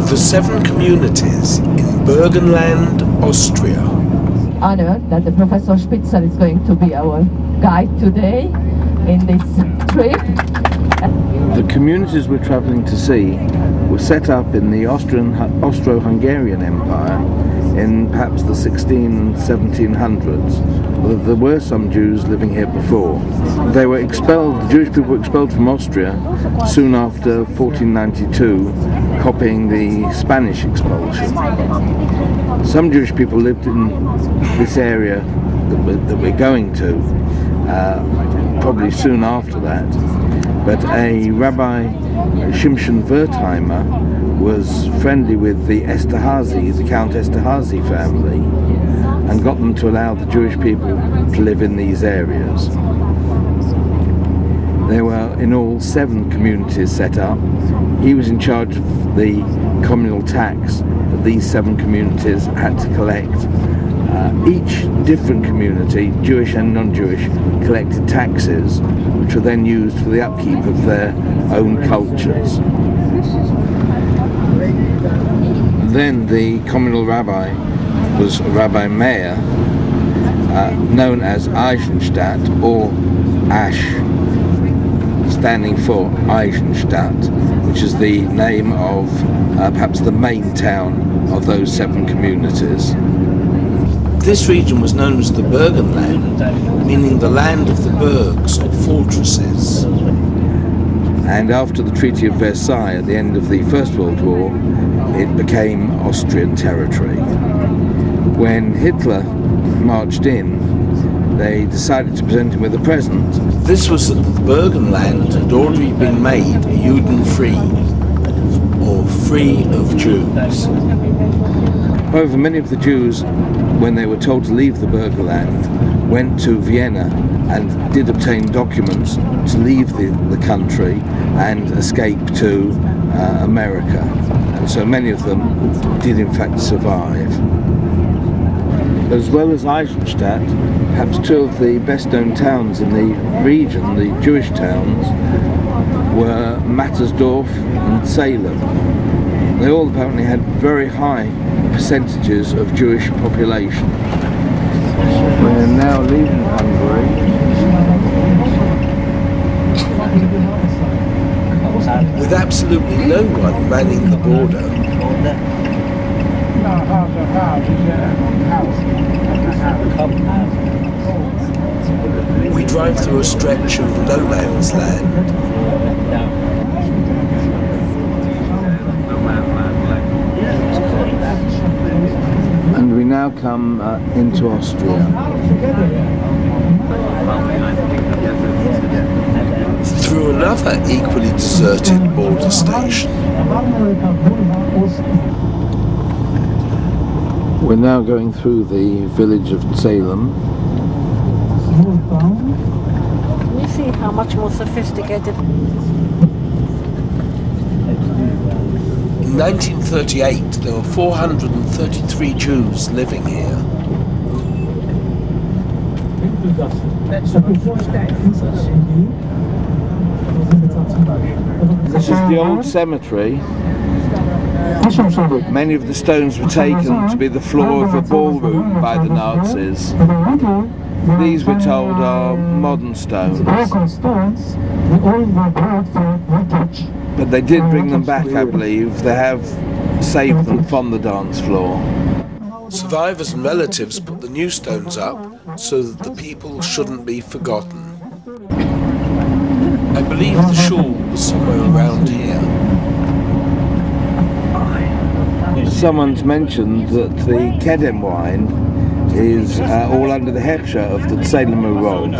The 7 communities in Burgenland, Austria. Honored that the Professor Spitzer is going to be our guide today in this trip. The communities we're travelling to see were set up in the Austro-Hungarian Empire in perhaps the 16 and 1700s. Although there were some Jews living here before. They were expelled, the Jewish people were expelled from Austria soon after 1492, copying the Spanish expulsion. Some Jewish people lived in this area that we're going to, probably soon after that. But a Rabbi Shimshon Wertheimer was friendly with the Esterhazy, the Count Esterhazy family, and got them to allow the Jewish people to live in these areas. There were in all 7 communities set up. He was in charge of the communal tax that these 7 communities had to collect. Each different community, Jewish and non-Jewish, collected taxes which were then used for the upkeep of their own cultures. Then the communal rabbi was Rabbi Meir, known as Eisenstadt, or Ash, standing for Eisenstadt, which is the name of perhaps the main town of those 7 communities. This region was known as the Burgenland, meaning the land of the burgs or fortresses. And after the Treaty of Versailles at the end of the First World War, it became Austrian territory. When Hitler marched in, they decided to present him with a present. This was that the Burgenland had already been made Juden-free, or free of Jews. However, many of the Jews, when they were told to leave the Burgenland, went to Vienna and did obtain documents to leave the country and escape to America. And so many of them did in fact survive. As well as Eisenstadt, perhaps 2 of the best known towns in the region, the Jewish towns, were Mattersdorf and Salem. They all apparently had very high percentages of Jewish population. We're now leaving Hungary. With absolutely no one manning the border. We drive through a stretch of no man's land. And we now come into Austria. Through another equally deserted border station. We're now going through the village of Salem. You see how much more sophisticated. In 1938, there were 433 Jews living here. This is the old cemetery. Many of the stones were taken to be the floor of a ballroom by the Nazis. These, we're told, are modern stones. But they did bring them back, I believe. They have saved them from the dance floor. Survivors and relatives put the new stones up so that the people shouldn't be forgotten. I believe the shul was somewhere around here. Someone's mentioned that the Kedem wine is all under the Hechsher of the Tzelemer Rov,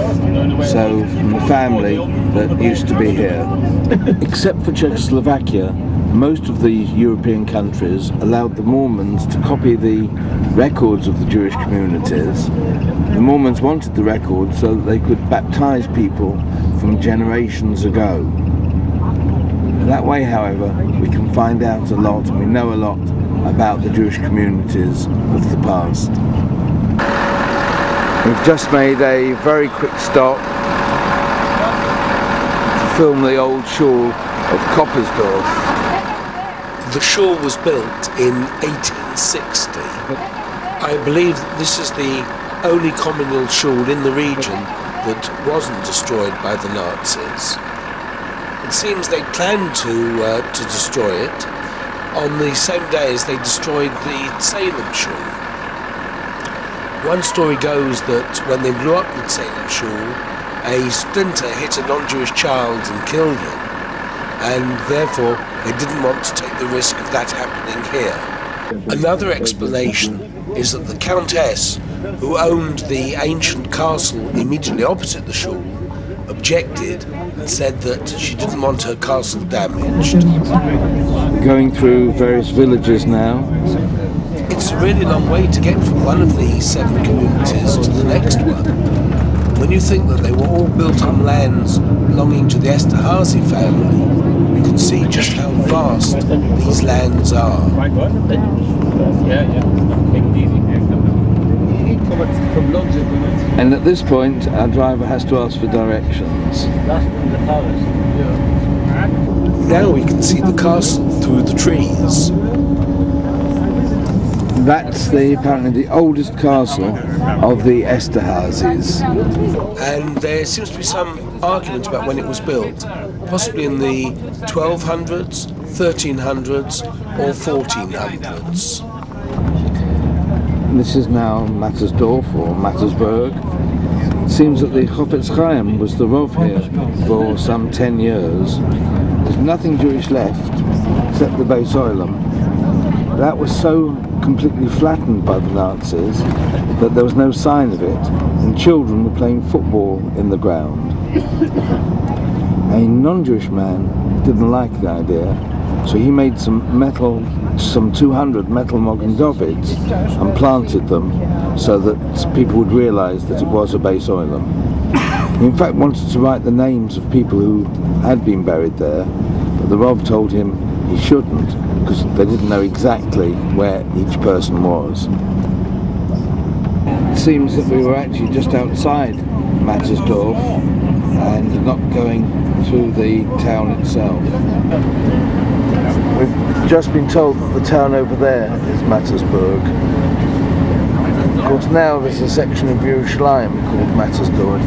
so from the family that used to be here. Except for Czechoslovakia, most of the European countries allowed the Mormons to copy the records of the Jewish communities. The Mormons wanted the records so that they could baptize people from generations ago. That way, however, we can find out a lot, and we know a lot about the Jewish communities of the past. We've just made a very quick stop to film the old shul of Koppersdorf. The shul was built in 1860. I believe that this is the only communal shul in the region that wasn't destroyed by the Nazis. It seems they planned to destroy it on the same day as they destroyed the Salem shul. One story goes that when they blew up the Salem shul, a splinter hit a non-Jewish child and killed him, and therefore they didn't want to take the risk of that happening here. Another explanation is that the Countess, who owned the ancient castle immediately opposite the shul, objected and said that she didn't want her castle damaged. Going through various villages now. It's a really long way to get from one of the 7 communities to the next one. When you think that they were all built on lands belonging to the Esterhazy family, you can see just how vast these lands are. And at this point, our driver has to ask for directions. Now we can see the castle through the trees. That's apparently the oldest castle of the Esterhazys. And there seems to be some argument about when it was built, possibly in the 1200s, 1300s or 1400s. This is now Mattersdorf or Mattersburg. It seems that the Chofetz Chaim was the Rov here for some 10 years. There's nothing Jewish left except the Beis Olam. That was so completely flattened by the Nazis that there was no sign of it, and children were playing football in the ground. A non-Jewish man didn't like the idea, so he made some 200 metal Mogen Davids and planted them so that people would realize that it was a Beis Olam. He in fact wanted to write the names of people who had been buried there, but the Rov told him he shouldn't, because they didn't know exactly where each person was. It seems that we were actually just outside Mattersdorf and not going through the town itself. We've just been told that the town over there is Mattersburg. Of course now there's a section of Yerushalayim called Mattersdorf.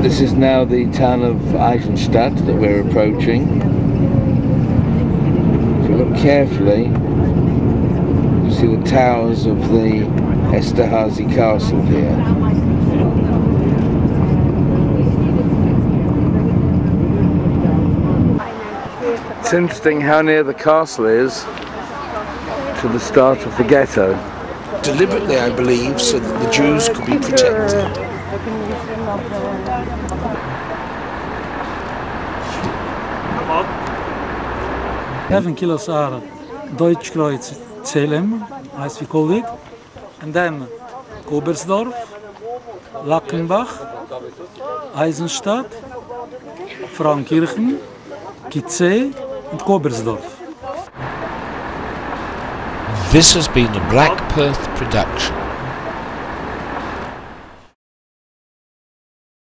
This is now the town of Eisenstadt that we're approaching. If you look carefully, you see the towers of the Esterhazy castle here. It's interesting how near the castle is to the start of the ghetto. Deliberately, I believe, so that the Jews could be protected. 11 kilos are Deutschkreuz Zelem, as we call it, and then Kobersdorf, Lackenbach, Eisenstadt, Frauenkirchen, Kitzee and Kobersdorf. This has been a Black Perth production.